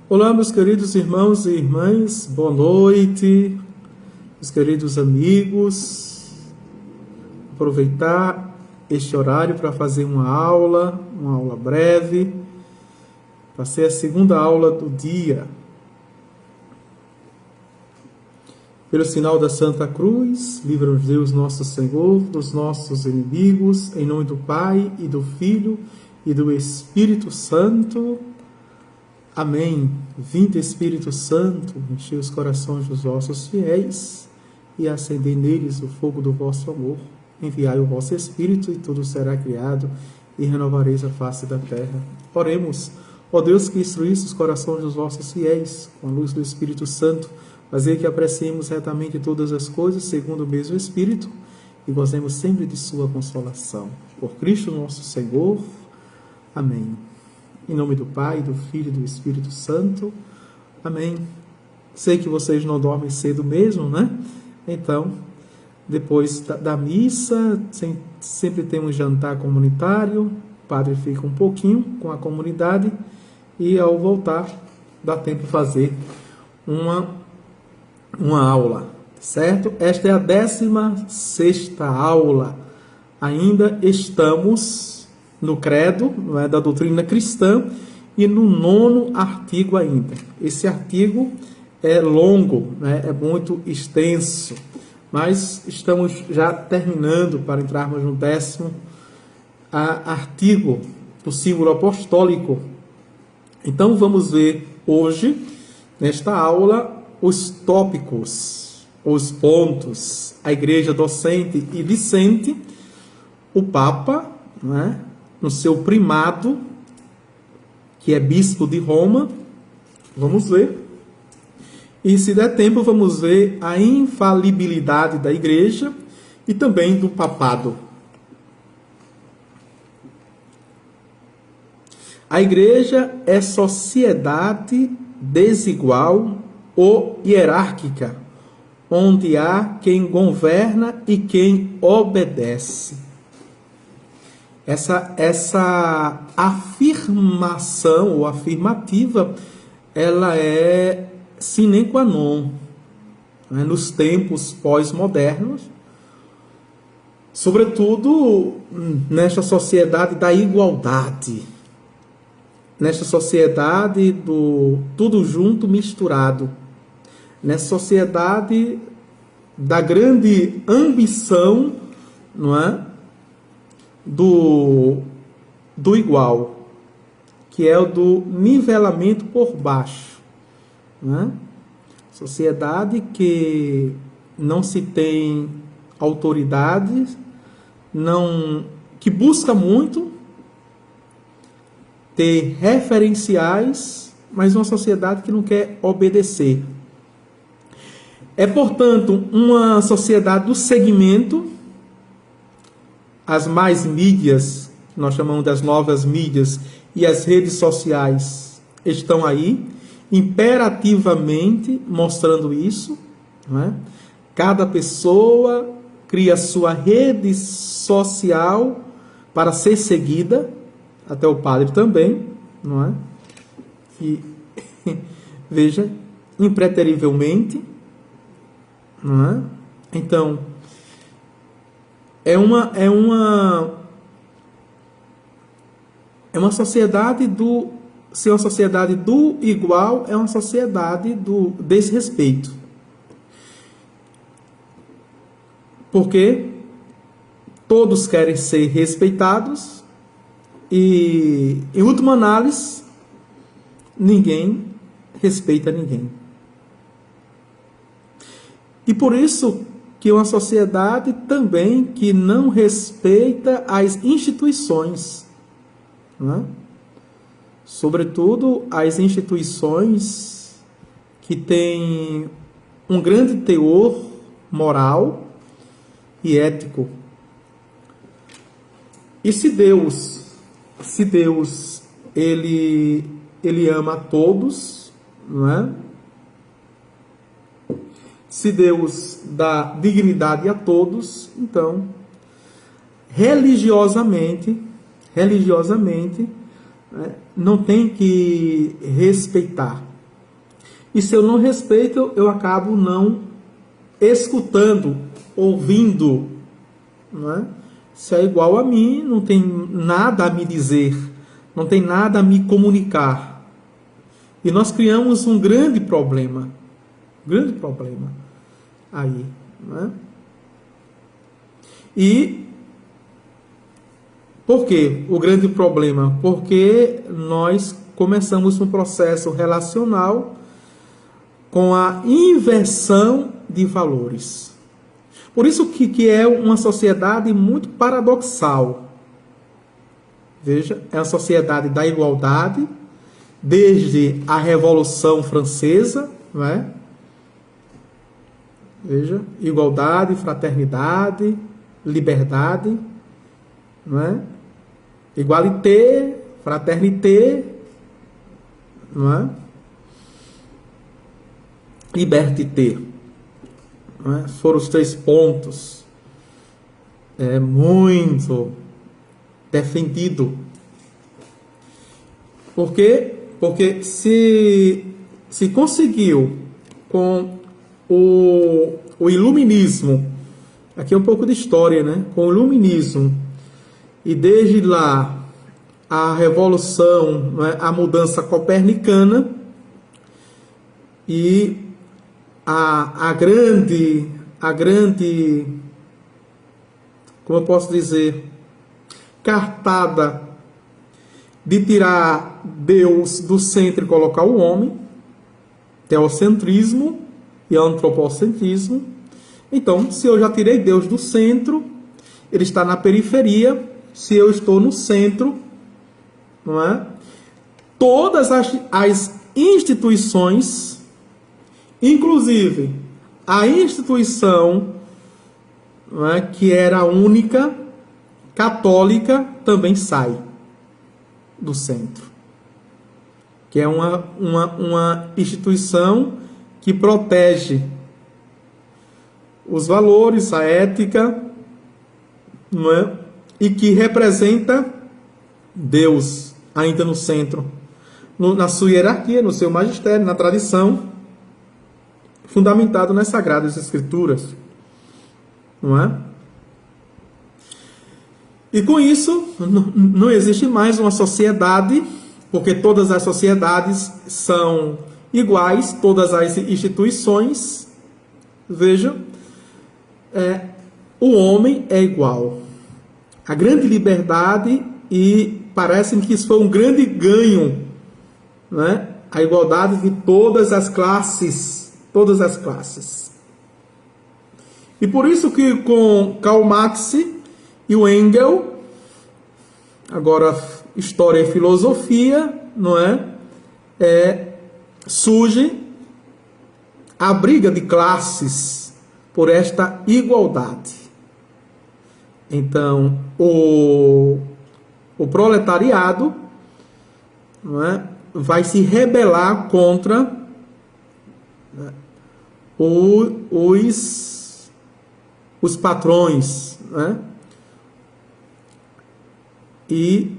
Olá, meus queridos irmãos e irmãs, boa noite, meus queridos amigos. Aproveitar este horário para fazer uma aula breve, para ser a segunda aula do dia. Pelo sinal da Santa Cruz, livra-nos Deus nosso Senhor dos nossos inimigos, em nome do Pai e do Filho e do Espírito Santo. Amém. Vinde, Espírito Santo, enchei os corações dos vossos fiéis e acendei neles o fogo do vosso amor. Enviai o vosso Espírito e tudo será criado e renovareis a face da terra. Oremos. Ó Deus, que instruísse os corações dos vossos fiéis com a luz do Espírito Santo, fazer que apreciemos retamente todas as coisas segundo o mesmo Espírito e gozemos sempre de sua consolação. Por Cristo nosso Senhor. Amém. Em nome do Pai, do Filho e do Espírito Santo. Amém. Sei que vocês não dormem cedo mesmo, né? Então, depois da missa, sempre tem um jantar comunitário. O padre fica um pouquinho com a comunidade e, ao voltar, dá tempo de fazer uma aula, certo? Esta é a 16ª aula. Ainda estamos no credo, não é, da doutrina cristã, e no 9º artigo ainda. Esse artigo é longo, né, é muito extenso, mas estamos já terminando para entrarmos no 10º artigo do símbolo apostólico. Então vamos ver hoje, nesta aula, os tópicos, os pontos, a igreja docente e discente, o Papa, não é? No seu primado, que é bispo de Roma, vamos ver. E se der tempo, vamos ver a infalibilidade da igreja e também do papado. A igreja é sociedade desigual ou hierárquica, onde há quem governa e quem obedece. Essa afirmação ou afirmativa, ela é sine qua non, né, nos tempos pós-modernos, sobretudo nesta sociedade da igualdade, nesta sociedade do tudo junto misturado, nessa sociedade da grande ambição, não é? Do igual, que é o do nivelamento por baixo, né? Sociedade que não se tem autoridade, que busca muito ter referenciais, mas uma sociedade que não quer obedecer. É, portanto, uma sociedade do segmento. As mais mídias, nós chamamos das novas mídias, e as redes sociais estão aí, imperativamente mostrando isso, não é? Cada pessoa cria sua rede social para ser seguida, até o padre também, não é? Que, veja, impreterivelmente, não é? Então, é uma sociedade do... Se é uma sociedade do igual, é uma sociedade do desrespeito. Porque todos querem ser respeitados e, em última análise, ninguém respeita ninguém. E por isso que é uma sociedade também que não respeita as instituições, não é? Sobretudo as instituições que têm um grande teor moral e ético. E se Deus ele ama a todos, não é? Se Deus dá dignidade a todos, então, religiosamente, não tem que respeitar, E se eu não respeito, eu acabo não escutando, ouvindo, não é? Se é igual a mim, não tem nada a me dizer, não tem nada a me comunicar. E nós criamos um grande problema aí, não é? E por que o grande problema? Porque nós começamos um processo relacional com a inversão de valores. Por isso que é uma sociedade muito paradoxal. Veja, é a sociedade da igualdade, desde a Revolução Francesa, não é? Veja, igualdade, fraternidade, liberdade, não é? Igualité, fraternité, não é? Liberté, não é? Foram os 3 pontos muito defendido. Por quê? Porque se conseguiu com o iluminismo, aqui é um pouco de história, né? Com o iluminismo, e desde lá a revolução, né? A mudança copernicana e a grande, como eu posso dizer, cartada de tirar Deus do centro e colocar o homem, teocentrismo e antropocentrismo. Então, se eu já tirei Deus do centro, ele está na periferia. Se eu estou no centro, não é? Todas as instituições, inclusive a instituição, não é, que era única, católica, também sai do centro. Que é uma instituição que protege os valores, a ética, não é? E que representa Deus ainda no centro, na sua hierarquia, no seu magistério, na tradição, fundamentado nas Sagradas Escrituras, não é? E com isso, não existe mais uma sociedade, porque todas as sociedades são iguais, todas as instituições, veja, o homem é igual. A grande liberdade, e parece-me que isso foi um grande ganho, né? A igualdade de todas as classes, E por isso que com Karl Marx e o Engels, agora história e filosofia, não é? Surge a briga de classes por esta igualdade. Então, o proletariado, não é, vai se rebelar contra, né, os patrões, né? E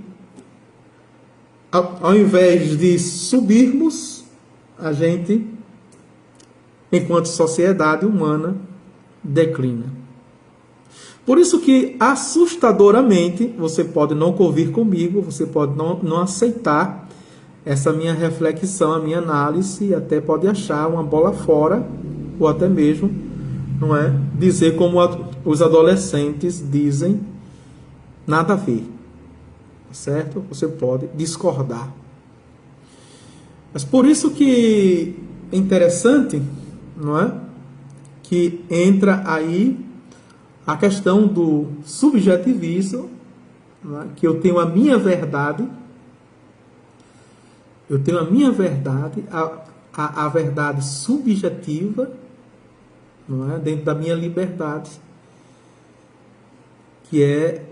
ao invés de subirmos, a gente, enquanto sociedade humana, declina. Por isso que, assustadoramente, você pode não convir comigo, você pode não aceitar essa minha reflexão, a minha análise, e até pode achar uma bola fora, ou até mesmo, não é, dizer como os adolescentes dizem, nada a ver, certo? Você pode discordar. Mas por isso que é interessante, não é, que entra aí a questão do subjetivismo, não é? Que eu tenho a minha verdade, a verdade subjetiva, não é? Dentro da minha liberdade, que é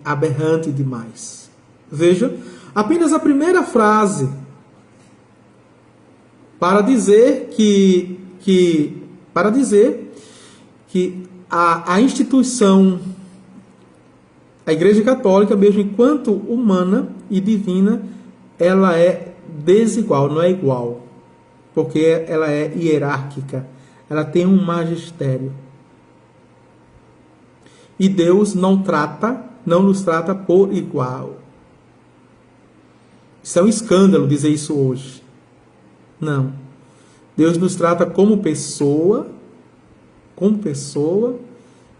aberrante demais. Veja, apenas a primeira frase para dizer que a instituição, a Igreja Católica, mesmo enquanto humana e divina, ela é desigual, não é igual. porque ela é hierárquica, ela tem um magistério. E Deus não nos trata por igual. Isso é um escândalo dizer isso hoje. Não. Deus nos trata como pessoa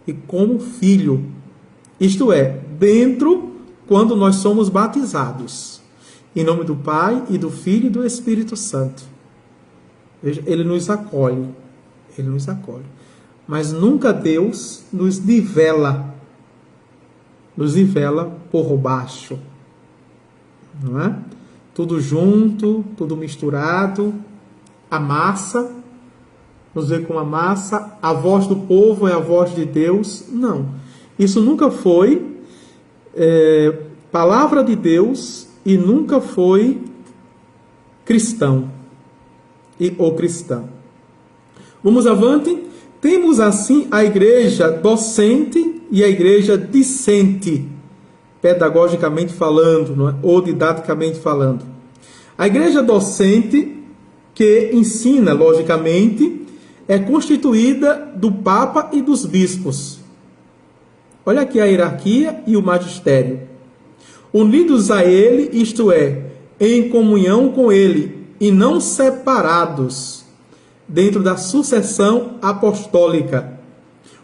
e como filho. Isto é, quando nós somos batizados. Em nome do Pai, e do Filho e do Espírito Santo. Veja, Ele nos acolhe. Ele nos acolhe. Mas nunca Deus nos nivela por baixo. Não é? Tudo junto, tudo misturado. A massa, nos vê como a massa. A voz do povo é a voz de Deus. Não. Isso nunca foi palavra de Deus e nunca foi cristão ou cristã. Vamos avante. Temos assim a igreja docente e a igreja discente, pedagogicamente falando, não é? Ou didaticamente falando. A igreja docente, que ensina, logicamente, é constituída do Papa e dos bispos. Olha aqui a hierarquia e o magistério. Unidos a ele, isto é, em comunhão com ele, e não separados, dentro da sucessão apostólica.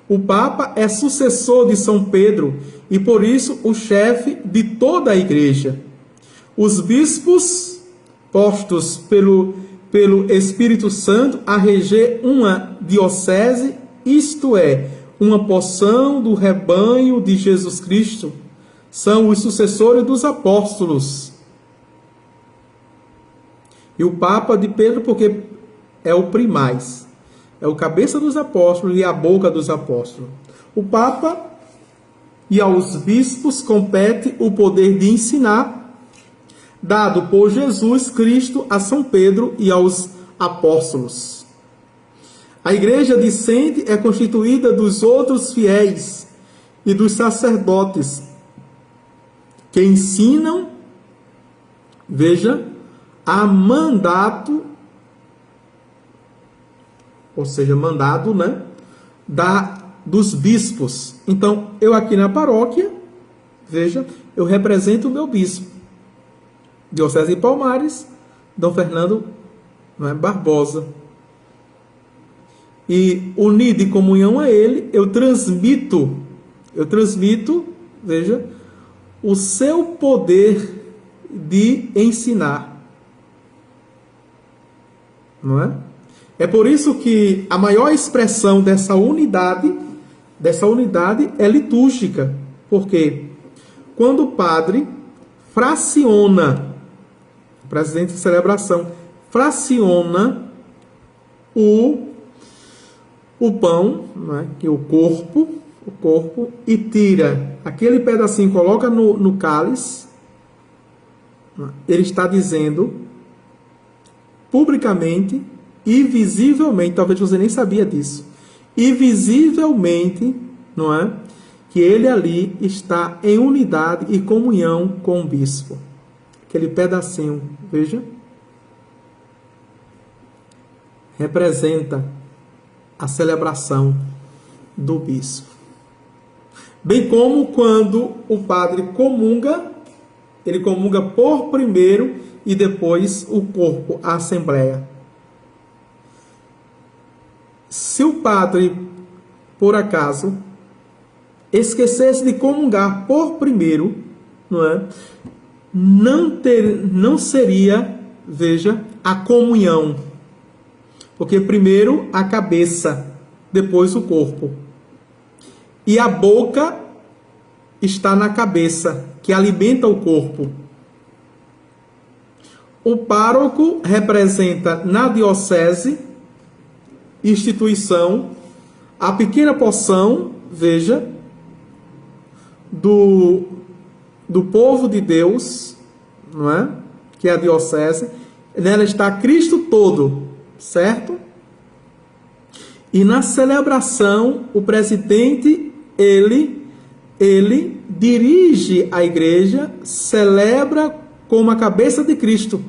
O Papa é sucessor de São Pedro e, por isso, o chefe de toda a igreja. Os bispos, postos pelo Espírito Santo a reger uma diocese, isto é, uma porção do rebanho de Jesus Cristo, são os sucessores dos apóstolos. E o Papa de Pedro, porque é o primaz, é o cabeça dos apóstolos e a boca dos apóstolos. O Papa e aos bispos compete o poder de ensinar, dado por Jesus Cristo a São Pedro e aos apóstolos. A igreja discente é constituída dos outros fiéis e dos sacerdotes que ensinam, veja, a mandato, ou seja, mandado, né, dos bispos. Então, eu aqui na paróquia, veja, eu represento o meu bispo. Diocese de Palmares, Dom Fernando, né, Barbosa. E unido em comunhão a ele, eu transmito, veja, o seu poder de ensinar. Não é? É por isso que a maior expressão dessa unidade é litúrgica. Porque quando o padre fraciona, o presidente de celebração, fraciona o pão, né, que é o corpo, e tira aquele pedacinho, coloca no cálice, ele está dizendo publicamente e visivelmente, talvez você nem sabia disso, e visivelmente, não é, que ele ali está em unidade e comunhão com o bispo. Aquele pedacinho, veja, representa a celebração do bispo. Bem como quando o padre comunga, ele comunga por primeiro e depois o corpo, a assembleia. Se o padre, por acaso, esquecesse de comungar por primeiro, não é? Não seria, veja, a comunhão. Porque primeiro a cabeça, depois o corpo. E a boca está na cabeça, que alimenta o corpo. O pároco representa na diocese, instituição, a pequena porção, veja, do povo de Deus, não é? Que é a diocese. Nela está Cristo todo, certo? E na celebração, o presidente, ele dirige a igreja, celebra como a cabeça de Cristo.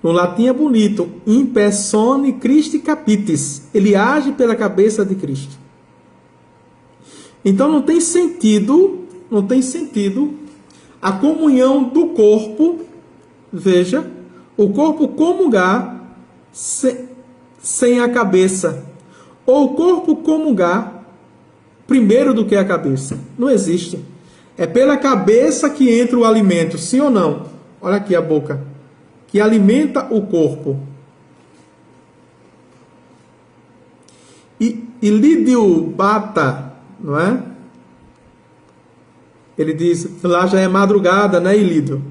No latim é bonito, in persone Christi capitis. Ele age pela cabeça de Cristo. Então não tem sentido a comunhão do corpo, veja, o corpo comungar sem a cabeça, ou o corpo comungar primeiro do que a cabeça. Não existe. É pela cabeça que entra o alimento, sim ou não? Olha aqui a boca, que alimenta o corpo. E Lídio Bata, não é? Ele diz, lá já é madrugada, né, Ilídio?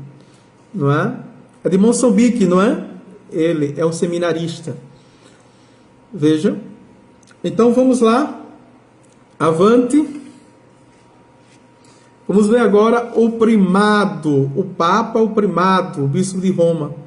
Não é? É de Moçambique, não é? Ele é um seminarista. Veja. Então vamos lá. Avante. Vamos ver agora o primado. O Papa, o primado, o bispo de Roma.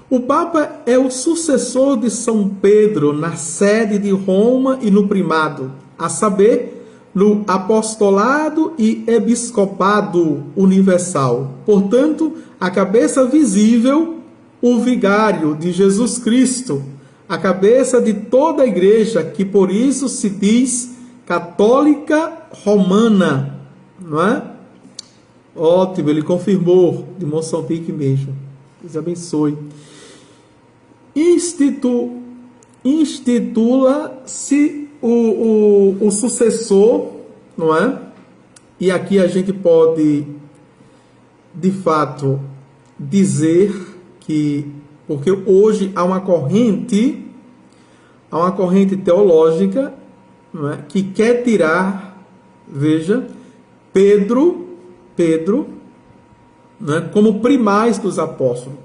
O Papa é o sucessor de São Pedro na sede de Roma e no primado, a saber, no apostolado e episcopado universal. Portanto, a cabeça visível, o vigário de Jesus Cristo, a cabeça de toda a igreja, que por isso se diz católica romana, não é? Ótimo, ele confirmou, de Moçambique mesmo. Deus abençoe. Institula-se o sucessor, não é? E aqui a gente pode, de fato, dizer que, porque hoje há uma corrente teológica, não é? Que quer tirar, veja, Pedro, não é? Como primaz dos apóstolos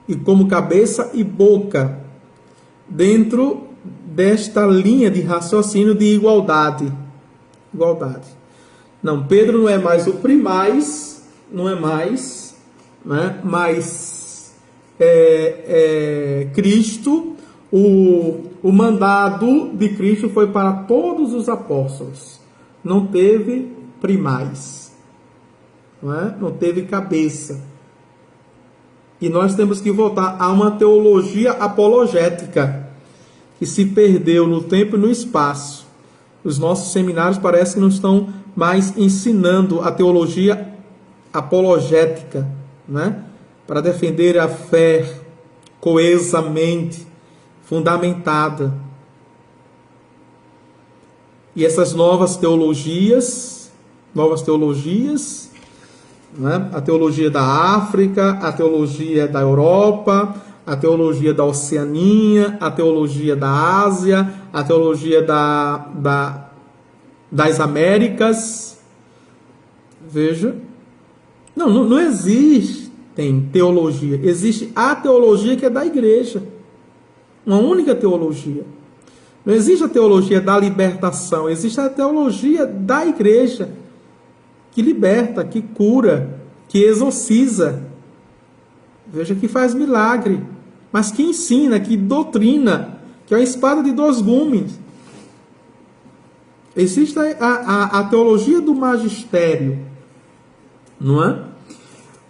e como cabeça e boca dentro desta linha de raciocínio de igualdade. Não, Pedro não é mais o primaz, não é mais, né? Mas Cristo, o mandado de Cristo foi para todos os apóstolos. Não teve primaz, não é? Não teve cabeça. E nós temos que voltar a uma teologia apologética que se perdeu no tempo e no espaço. Os nossos seminários parecem que não estão mais ensinando a teologia apologética, né? Para defender a fé coesamente fundamentada. E essas novas teologias, né? A teologia da África, a teologia da Europa, a teologia da Oceania, a teologia da Ásia, a teologia das Américas. Veja. Não existem teologia. Existe a teologia que é da igreja. Uma única teologia. Não existe a teologia da libertação. Existe a teologia da igreja. Que liberta, que cura, que exorciza. Veja, que faz milagre, mas que ensina, que doutrina, que é uma espada de dois gumes. Existe a teologia do magistério, não é?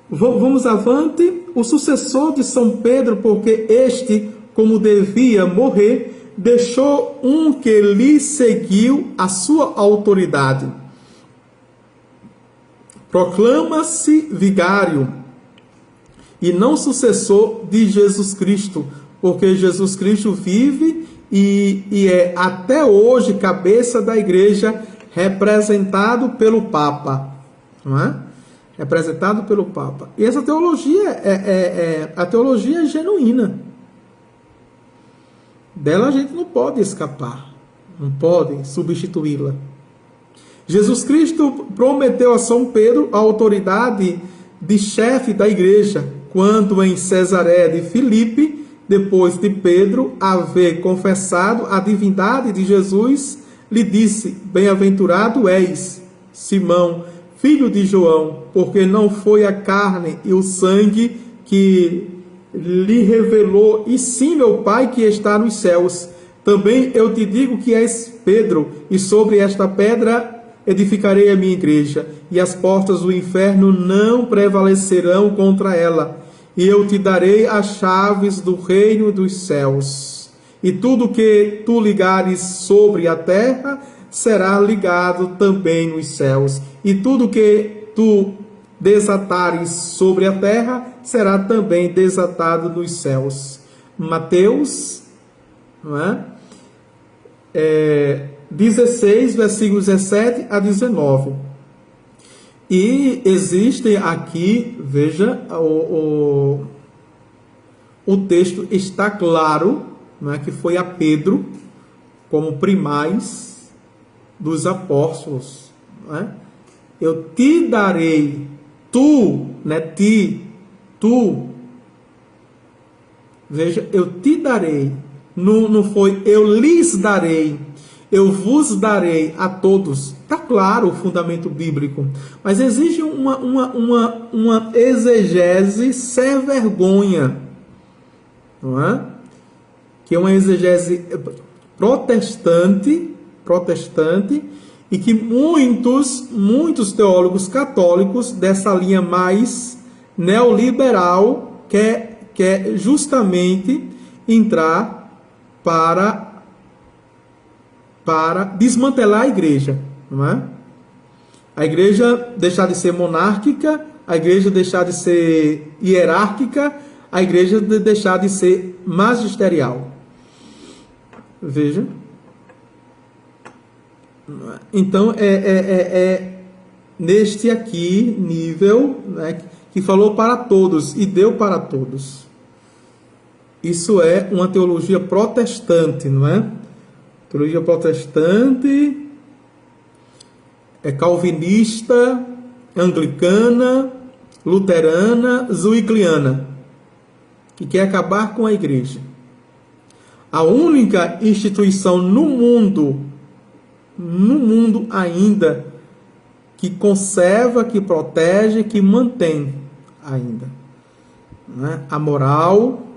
Vamos avante. O sucessor de São Pedro, porque este, como devia morrer, deixou um que lhe seguiu a sua autoridade. Proclama-se vigário e não sucessor de Jesus Cristo, porque Jesus Cristo vive e é até hoje cabeça da igreja, representado pelo Papa, não é? Representado pelo Papa. E essa teologia a teologia genuína. Dela a gente não pode escapar, não pode substituí-la. Jesus Cristo prometeu a São Pedro a autoridade de chefe da igreja, quando em Cesareia de Filipe, depois de Pedro haver confessado a divindade de Jesus, lhe disse: bem-aventurado és, Simão, filho de João, porque não foi a carne e o sangue que lhe revelou, e sim meu Pai que está nos céus. Também eu te digo que és Pedro, e sobre esta pedra edificarei a minha igreja, e as portas do inferno não prevalecerão contra ela. e eu te darei as chaves do reino dos céus. E tudo que tu ligares sobre a terra será ligado também nos céus. E tudo que tu desatares sobre a terra será também desatado nos céus. Mateus, não é? 16, versículos 17 a 19. E existem aqui, veja, o texto está claro, não é, que foi a Pedro, como primaz dos apóstolos. Não é? Eu te darei, tu, né, tu. Veja, eu te darei. Não foi eu lhes darei, eu vos darei a todos. Está claro o fundamento bíblico. Mas exige uma exegese sem vergonha. Não é? Que é uma exegese protestante, e que muitos teólogos católicos dessa linha mais neoliberal quer justamente entrar para desmantelar a igreja, não é? A igreja deixar de ser monárquica, a igreja deixar de ser hierárquica, a igreja deixar de ser magisterial. Veja. Então, é neste aqui nível, né, que falou para todos e deu para todos. Isso é uma teologia protestante, não é? Teologia protestante, é calvinista, anglicana, luterana, zwingliana, que quer acabar com a igreja. A única instituição no mundo ainda, que conserva, que protege, que mantém ainda, não é? A moral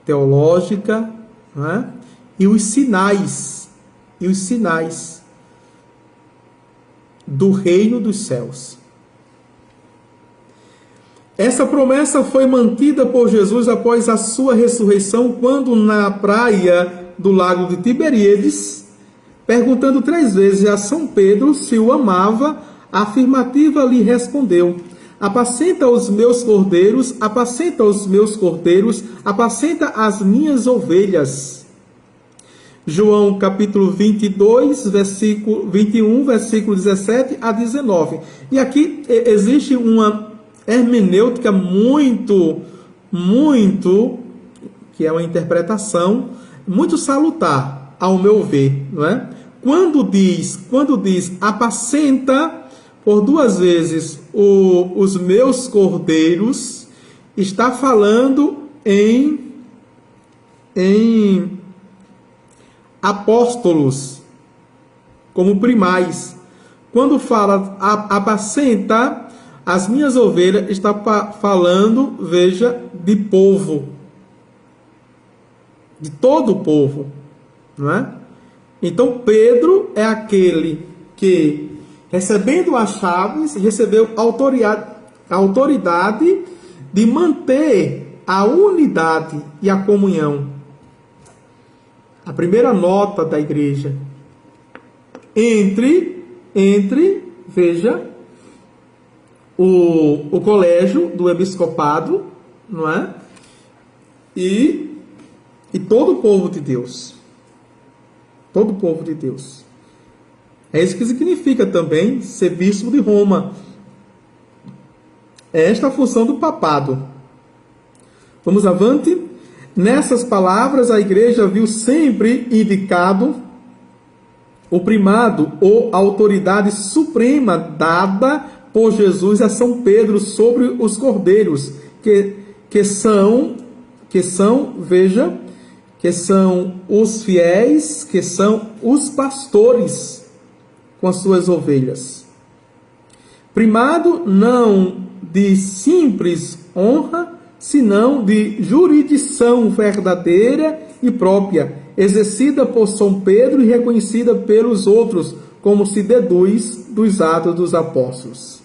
teológica, não é? E os sinais do reino dos céus. Essa promessa foi mantida por Jesus após a sua ressurreição, quando na praia do lago de Tiberíades, perguntando 3 vezes a São Pedro se o amava, a afirmativa lhe respondeu: apacenta os meus cordeiros, apacenta os meus cordeiros, apacenta as minhas ovelhas. João capítulo 22, versículo 21, versículo 17 a 19. E aqui existe uma hermenêutica muito, que é uma interpretação muito salutar, ao meu ver, não é? Quando diz apacenta por 2 vezes os meus cordeiros, está falando em apóstolos, como primais. Quando fala apacenta as minhas ovelhas, está falando, veja, de povo, de todo o povo, não é? Então Pedro é aquele que, recebendo as chaves, recebeu a autoridade de manter a unidade e a comunhão. A primeira nota da igreja entre veja, o colégio do episcopado, não é? E todo o povo de Deus. Todo o povo de Deus. É isso que significa também ser bispo de Roma. É esta a função do papado. Vamos avante. Nessas palavras, a igreja viu sempre indicado o primado ou autoridade suprema dada por Jesus a São Pedro sobre os cordeiros, que são, veja, que são os fiéis, que são os pastores com as suas ovelhas. Primado não de simples honra, senão de jurisdição verdadeira e própria, exercida por São Pedro e reconhecida pelos outros, como se deduz dos Atos dos Apóstolos.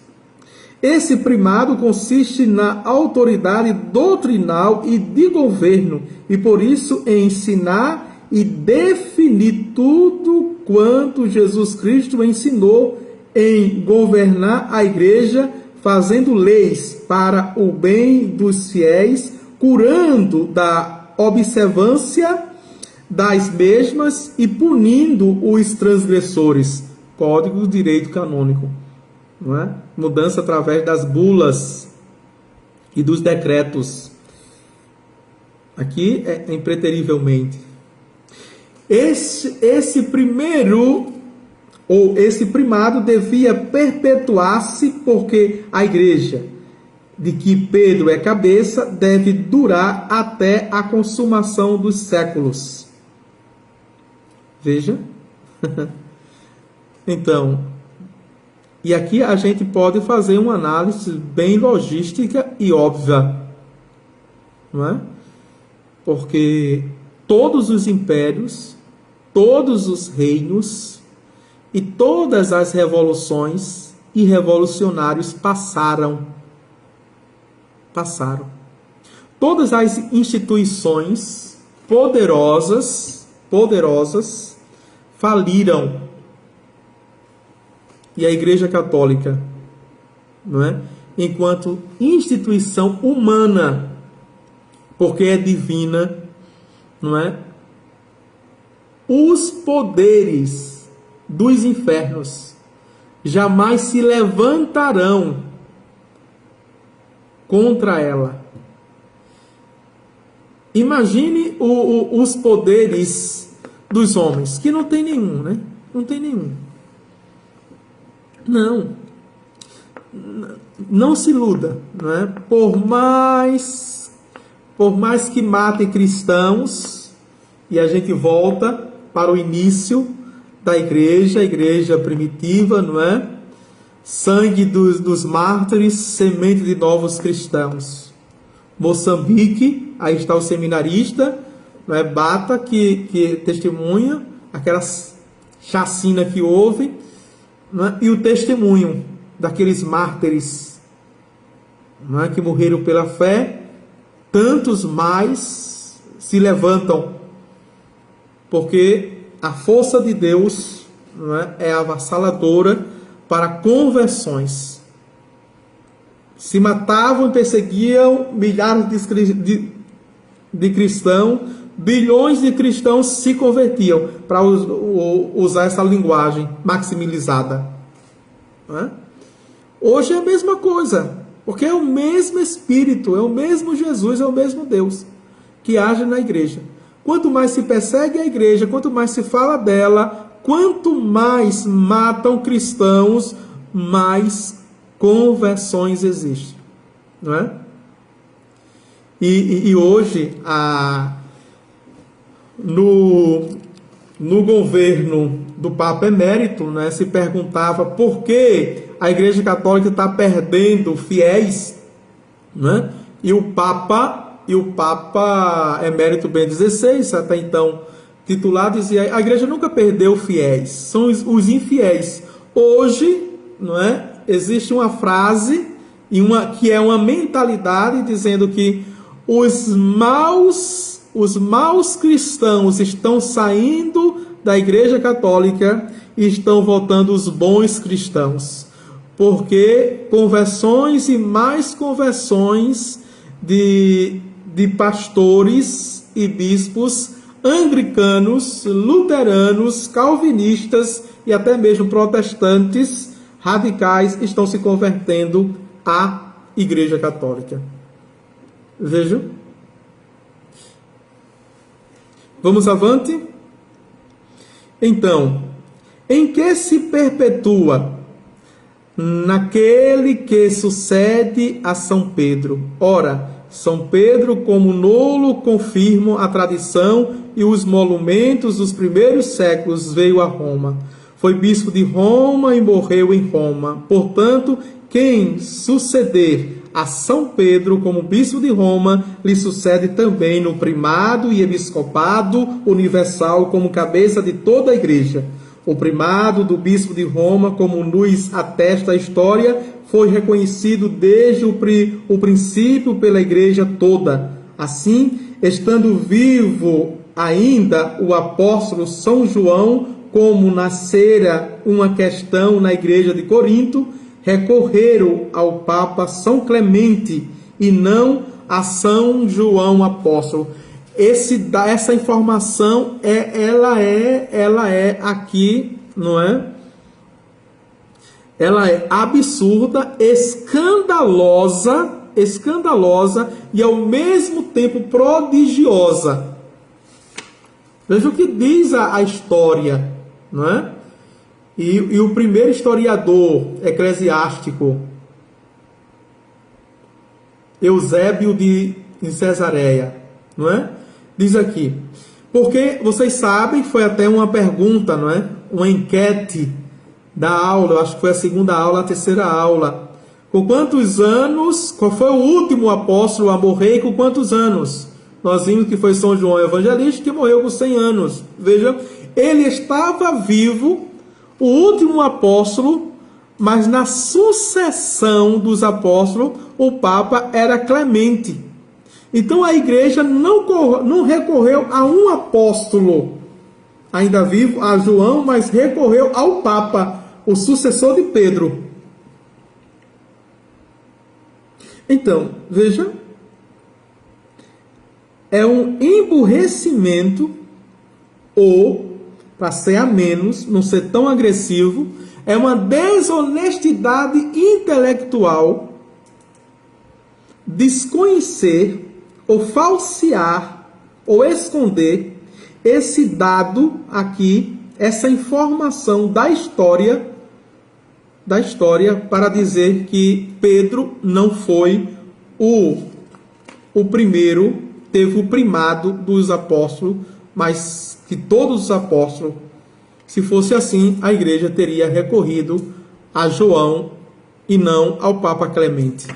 Esse primado consiste na autoridade doutrinal e de governo, e por isso em ensinar e definir tudo quanto Jesus Cristo ensinou, em governar a igreja, fazendo leis para o bem dos fiéis, curando da observância das mesmas e punindo os transgressores. Código do direito canônico. Não é? Mudança através das bulas e dos decretos. Aqui é impreterivelmente. Esse primado devia perpetuar-se, porque a igreja de que Pedro é cabeça deve durar até a consumação dos séculos. Veja. Então, e aqui a gente pode fazer uma análise bem logística e óbvia, não é? Porque todos os impérios, todos os reinos e todas as revoluções e revolucionários passaram. Todas as instituições poderosas faliram. E a Igreja Católica, não é? Enquanto instituição humana, porque é divina, não é? Os poderes dos infernos jamais se levantarão contra ela. Imagine os poderes dos homens, que não tem nenhum, né? Não tem nenhum. Não se iluda, não é? Por mais que matem cristãos, e a gente volta para o início da igreja, a igreja primitiva, não é? Sangue dos mártires, semente de novos cristãos. Moçambique, aí está o seminarista, não é? Bata, que testemunha aquela chacina que houve, não é? E o testemunho daqueles mártires, não é? Que morreram pela fé. Tantos mais se levantam, porque a força de Deus, não é avassaladora para conversões. Se matavam e perseguiam milhares de cristãos, bilhões de cristãos se convertiam, para usar essa linguagem maximizada. Não é? Hoje é a mesma coisa, porque é o mesmo Espírito, é o mesmo Jesus, é o mesmo Deus que age na igreja. Quanto mais se persegue a igreja, quanto mais se fala dela, quanto mais matam cristãos, mais conversões existem. Não é? E hoje, no governo do Papa Emérito, né, se perguntava por que a Igreja Católica está perdendo fiéis, né? E o Papa Emérito Bento XVI, até então titulado, dizia: a Igreja nunca perdeu fiéis, são os infiéis. Hoje, não é? Existe uma frase que é uma mentalidade dizendo que os maus cristãos estão saindo da Igreja Católica e estão voltando os bons cristãos, porque conversões e mais conversões de pastores e bispos anglicanos, luteranos, calvinistas e até mesmo protestantes radicais estão se convertendo à Igreja Católica. Vejam. Vamos avante? Então, em que se perpetua? Naquele que sucede a São Pedro. Ora, São Pedro, como nulo, confirma a tradição e os monumentos dos primeiros séculos, veio a Roma. Foi bispo de Roma e morreu em Roma. Portanto, quem suceder a São Pedro como bispo de Roma, lhe sucede também no primado e episcopado universal como cabeça de toda a igreja. O primado do bispo de Roma, como nos atesta a história, foi reconhecido desde o princípio pela igreja toda. Assim, estando vivo ainda o apóstolo São João, como nascera uma questão na igreja de Corinto, recorreram ao Papa São Clemente e não a São João Apóstolo. Essa informação ela é aqui, não é? Ela é absurda, escandalosa e ao mesmo tempo prodigiosa. Veja o que diz a história, não é? E o primeiro historiador eclesiástico, Eusébio de Cesareia, não é? Diz aqui, porque vocês sabem, foi até uma pergunta, não é? Uma enquete da aula, eu acho que foi a segunda aula, a terceira aula. Com quantos anos, qual foi o último apóstolo a morrer e com quantos anos? Nós vimos que foi São João Evangelista, que morreu com 100 anos. Veja, ele estava vivo, o último apóstolo, mas na sucessão dos apóstolos, o Papa era Clemente. Então a igreja não recorreu a um apóstolo ainda vivo, a João, mas recorreu ao Papa, o sucessor de Pedro. Então, veja, é um emburrecimento, ou, para ser a menos, não ser tão agressivo, é uma desonestidade intelectual desconhecer ou falsear ou esconder esse dado aqui, essa informação da história para dizer que Pedro não foi o primeiro, teve o primado dos apóstolos, mas que todos os apóstolos, se fosse assim, a igreja teria recorrido a João e não ao Papa Clemente.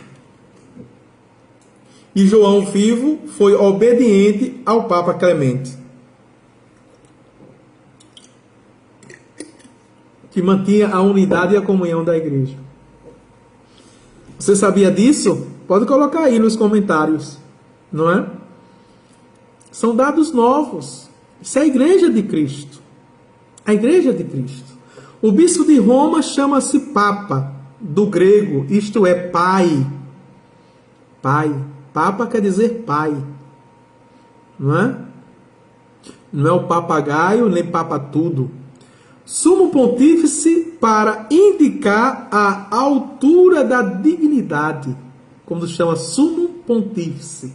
E João vivo foi obediente ao Papa Clemente, que mantinha a unidade e a comunhão da igreja. Você sabia disso? Pode colocar aí nos comentários, não é? São dados novos. Isso é a igreja de Cristo. A igreja de Cristo. O bispo de Roma chama-se Papa, do grego, isto é, pai. Pai. Papa quer dizer pai. Não é? Não é o papagaio, nem papa tudo. Sumo pontífice para indicar a altura da dignidade. Como se chama sumo pontífice.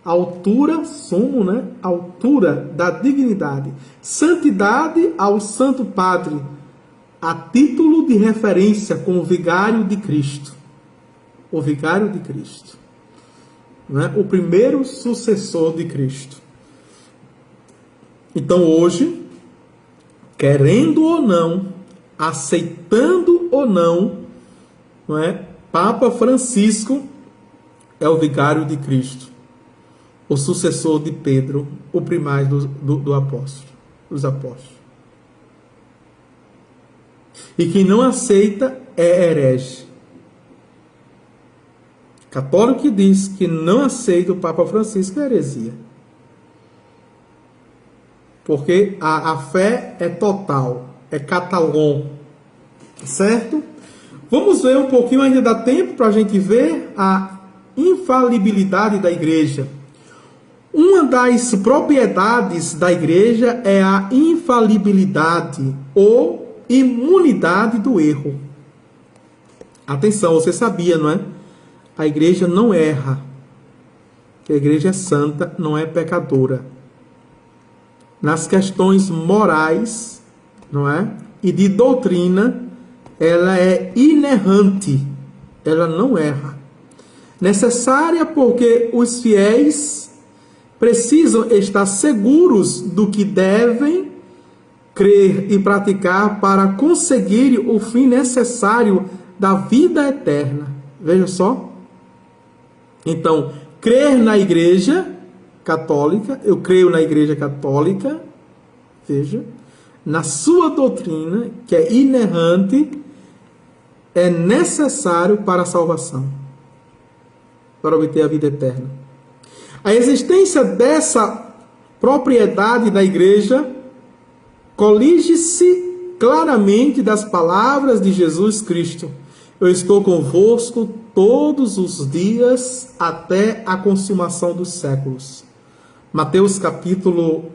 Altura, sumo, né? Altura da dignidade. Santidade ao Santo Padre, a título de referência com o vigário de Cristo. O vigário de Cristo. Né? O primeiro sucessor de Cristo. Então hoje, querendo ou não, aceitando ou não, é? Papa Francisco é o vigário de Cristo, o sucessor de Pedro, o primário dos apóstolos. E quem não aceita é herege. Católico que diz que não aceita o Papa Francisco é heresia. Porque a fé é total, é catalão, certo? Vamos ver um pouquinho, ainda dá tempo para a gente ver a infalibilidade da igreja. Uma das propriedades da igreja é a infalibilidade ou imunidade do erro. Atenção, você sabia, não é? A igreja não erra. A igreja é santa, não é pecadora. Nas questões morais, não é? E de doutrina, ela é inerrante. Ela não erra. Necessária porque os fiéis precisam estar seguros do que devem crer e praticar para conseguir o fim necessário da vida eterna. Veja só. Então, crer na igreja católica, eu creio na igreja católica, veja, na sua doutrina, que é inerrante, é necessário para a salvação, para obter a vida eterna. A existência dessa propriedade da igreja colige-se claramente das palavras de Jesus Cristo: eu estou convosco todos os dias até a consumação dos séculos. Mateus capítulo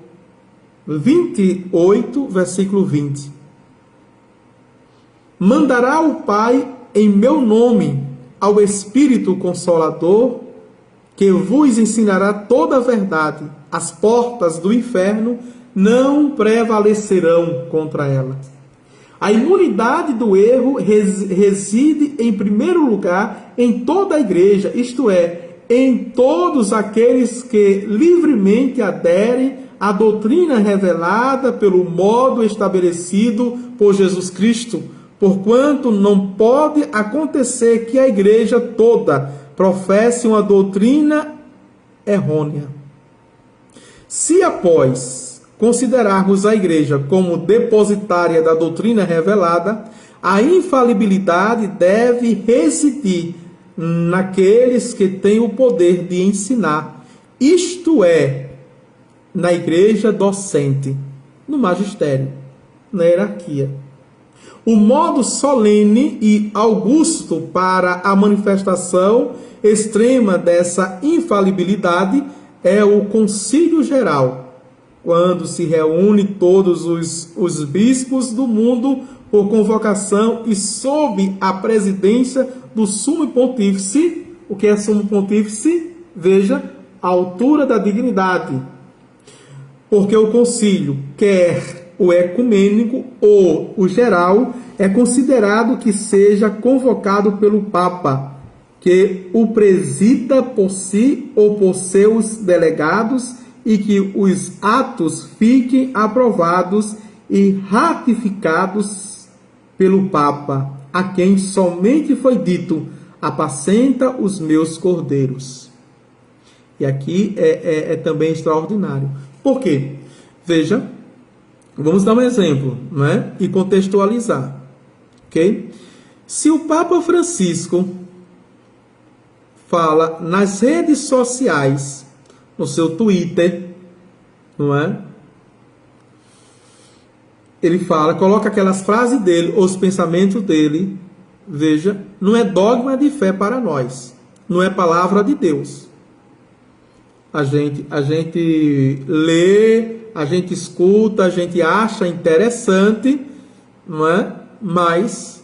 28, versículo 20. Mandará o Pai em meu nome ao Espírito Consolador, que vos ensinará toda a verdade. As portas do inferno não prevalecerão contra ela. A imunidade do erro reside, em primeiro lugar, em toda a igreja, isto é, em todos aqueles que livremente aderem à doutrina revelada pelo modo estabelecido por Jesus Cristo, porquanto não pode acontecer que a igreja toda professe uma doutrina errônea. Se após considerarmos a igreja como depositária da doutrina revelada, a infalibilidade deve residir naqueles que têm o poder de ensinar, isto é, na igreja docente, no magistério, na hierarquia. O modo solene e augusto para a manifestação extrema dessa infalibilidade é o Concílio Geral, quando se reúne todos os bispos do mundo por convocação e sob a presidência do Sumo Pontífice. O que é Sumo Pontífice? Veja, a altura da dignidade. Porque o concílio, quer o ecumênico ou o geral, é considerado que seja convocado pelo Papa, que o presida por si ou por seus delegados, e que os atos fiquem aprovados e ratificados pelo Papa, a quem somente foi dito: apacenta os meus cordeiros. E aqui é também extraordinário. Por quê? Veja, vamos dar um exemplo, não é? E contextualizar. Ok? Se o Papa Francisco fala nas redes sociais, no seu Twitter, não é? Ele fala, coloca aquelas frases dele, os pensamentos dele, veja, não é dogma de fé para nós, não é palavra de Deus. A gente lê, a gente escuta, a gente acha interessante, não é? Mas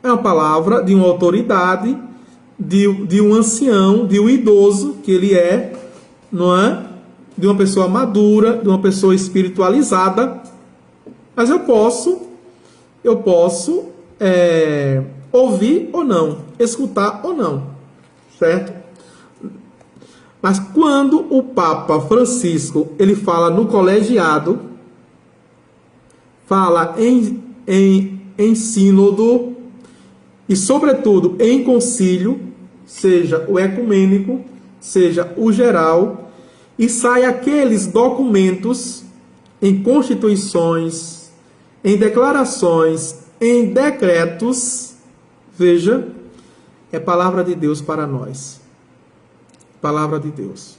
é uma palavra de uma autoridade, de um ancião, de um idoso que ele é, não é? De uma pessoa madura, de uma pessoa espiritualizada. Mas eu posso ouvir ou não, escutar ou não, certo? Mas quando o Papa Francisco ele fala no colegiado, fala em sínodo e, sobretudo, em concílio, seja o ecumênico, seja o geral, e sai aqueles documentos em constituições, em declarações, em decretos, veja, é palavra de Deus para nós. Palavra de Deus.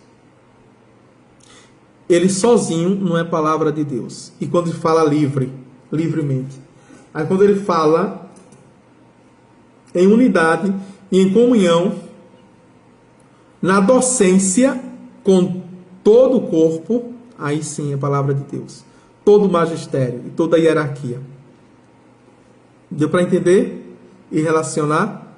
Ele sozinho não é palavra de Deus. E quando ele fala livremente. Aí quando ele fala em unidade e em comunhão, na docência com todo o corpo, aí sim é palavra de Deus. Todo o magistério e toda a hierarquia. Deu para entender e relacionar?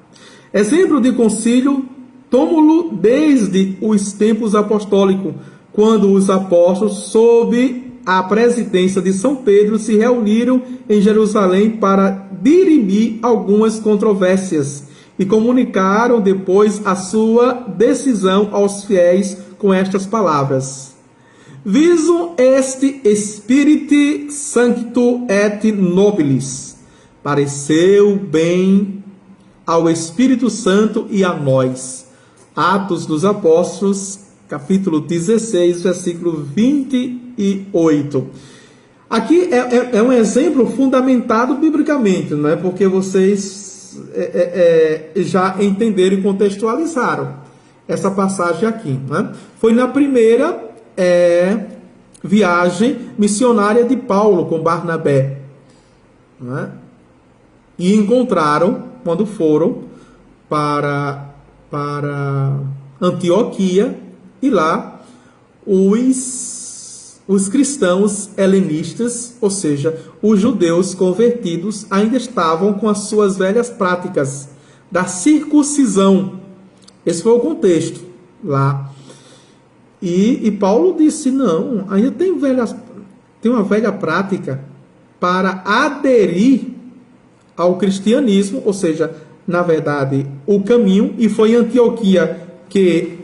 Exemplo de concílio, tomo-lo desde os tempos apostólicos, quando os apóstolos, sob a presidência de São Pedro, se reuniram em Jerusalém para dirimir algumas controvérsias e comunicaram depois a sua decisão aos fiéis com estas palavras: Visum est Spiriti Sancto et Nobilis. Pareceu bem ao Espírito Santo e a nós. Atos dos Apóstolos, capítulo 16, versículo 28. Aqui é um exemplo fundamentado biblicamente, não é? Porque vocês já entenderam e contextualizaram essa passagem aqui. Né? Foi na primeira viagem missionária de Paulo com Barnabé. Né? E encontraram, quando foram para Antioquia, e lá os cristãos helenistas, ou seja, os judeus convertidos, ainda estavam com as suas velhas práticas da circuncisão. Esse foi o contexto lá. E Paulo disse, não, ainda tem uma velha prática para aderir ao cristianismo, ou seja, na verdade, o caminho, e foi em Antioquia que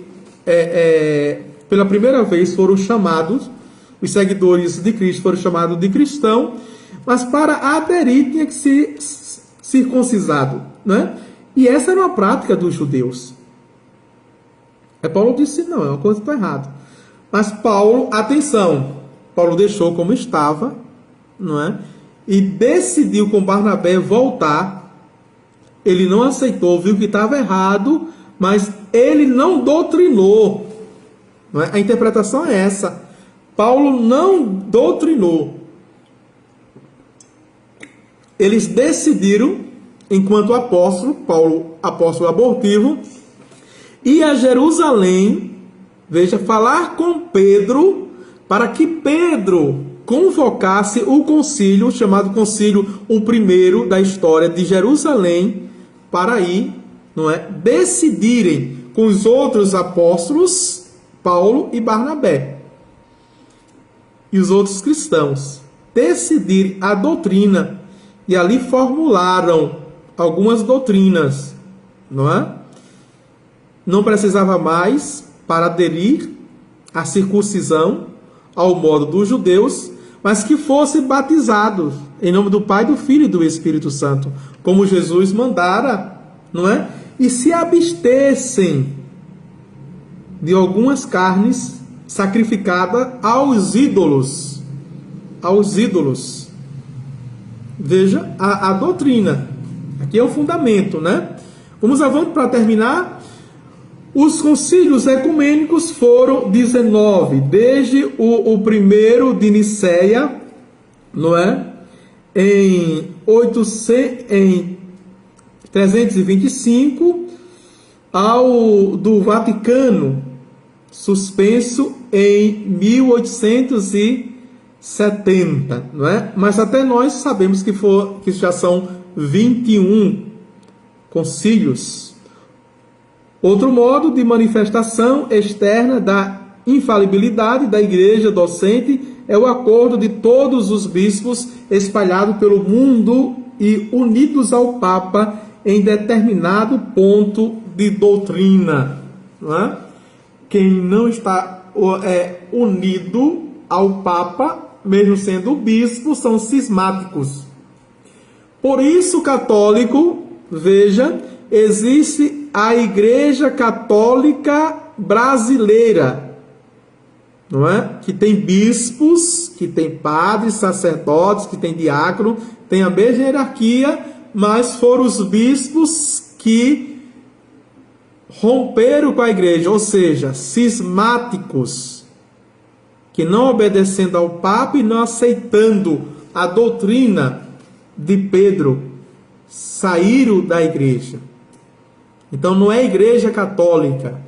pela primeira vez foram chamados, os seguidores de Cristo foram chamados de cristão, mas para aderir tinha que ser circuncisado, né? E essa era uma prática dos judeus. Aí Paulo disse, não, é uma coisa que está errada. Mas Paulo, atenção, Paulo deixou como estava, não é? E decidiu com Barnabé voltar. Ele não aceitou, viu que estava errado, mas ele não doutrinou. Não é? A interpretação é essa. Paulo não doutrinou. Eles decidiram, enquanto apóstolo, Paulo, apóstolo abortivo, ir a Jerusalém, veja, falar com Pedro, para que Pedro convocasse o concílio, chamado concílio o primeiro da história de Jerusalém, para ir, não é, decidirem com os outros apóstolos, Paulo e Barnabé, e os outros cristãos, decidir a doutrina, e ali formularam algumas doutrinas, não é? Não precisava mais para aderir à circuncisão ao modo dos judeus, mas que fossem batizados em nome do Pai, do Filho e do Espírito Santo, como Jesus mandara, não é? E se abstessem de algumas carnes sacrificadas aos ídolos. Aos ídolos. Veja a doutrina. Aqui é o fundamento, né? Vamos para terminar. Os concílios ecumênicos foram 19, desde o primeiro de Niceia, não é? Em 325, ao do Vaticano, suspenso em 1870, não é? Mas até nós sabemos que já são 21 concílios. Outro modo de manifestação externa da infalibilidade da igreja docente é o acordo de todos os bispos espalhados pelo mundo e unidos ao Papa em determinado ponto de doutrina. Não é? Quem não está unido ao Papa, mesmo sendo bispo, são cismáticos. Por isso, católico, veja, existe a Igreja Católica Brasileira, não é? Que tem bispos, que tem padres, sacerdotes, que tem diácono, tem a mesma hierarquia, mas foram os bispos que romperam com a igreja, ou seja, cismáticos, que não obedecendo ao Papa e não aceitando a doutrina de Pedro, saíram da igreja. Então não é igreja católica.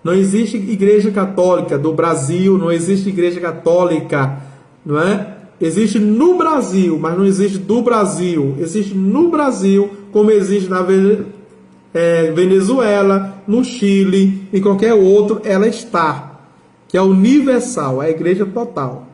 Não existe igreja católica do Brasil, não existe igreja católica, não é? Existe no Brasil, mas não existe do Brasil. Existe no Brasil, como existe na Venezuela, no Chile, em qualquer outro, ela está. Que é universal, é a igreja total.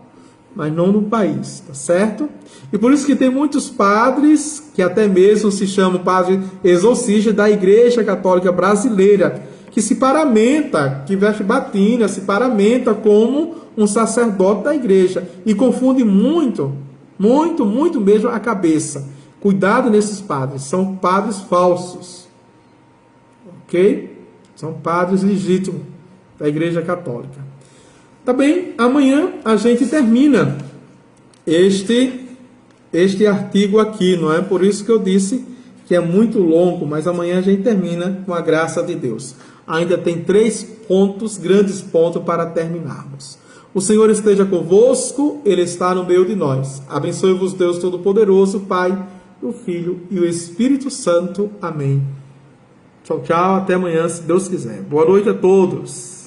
Mas não no país, tá certo? E por isso que tem muitos padres, que até mesmo se chamam padres exorcistas da Igreja Católica Brasileira, que se paramenta, que veste batina, se paramenta como um sacerdote da igreja. E confunde muito mesmo a cabeça. Cuidado nesses padres, são padres falsos. Ok? São padres legítimos da Igreja Católica. Tá bem? Amanhã a gente termina este artigo aqui, não é? Por isso que eu disse que é muito longo, mas amanhã a gente termina com a graça de Deus. Ainda tem 3 pontos, grandes pontos para terminarmos. O Senhor esteja convosco, Ele está no meio de nós. Abençoe-vos Deus Todo-Poderoso, Pai, o Filho e o Espírito Santo. Amém. Tchau, tchau. Até amanhã, se Deus quiser. Boa noite a todos.